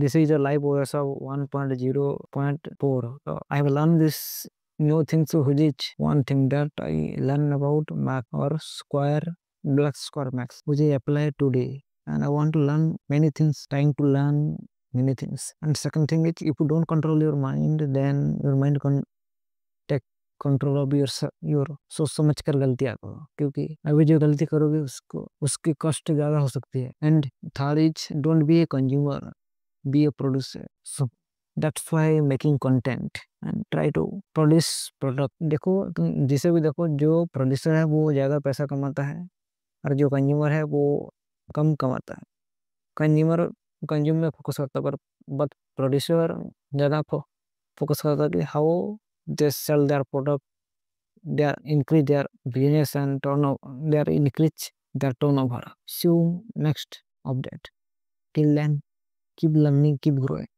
This is a live OS of 1.0.4. I have learned this new things, which is one thing that I learn about Mac or Square, Black Square Max, which I apply today. And I want to learn many things, trying to learn many things. And second thing is, if you don't control your mind, then your mind can take control of your सोच समझ कर गलतियां करो, क्योंकि अभी जो गलती करोगे उसको उसकी कॉस्ट ज्यादा हो सकती है. And third is, don't be a consumer, be a producer. So that's why making content and try to produce product. देखो, तुम जिसे भी देखो, जो प्रोड्यूसर है वो ज्यादा पैसा कमाता है, और जो कंज्यूमर है वो कम कमाता है. कंज्यूमर कंज्यूम में फोकस करता है, पर बट प्रोड्यूसर ज्यादा फोकस करता है कि how they sell their product, they increase their business and turnover, they increase their turnover. See you next update. Till then, keep learning, keep growing.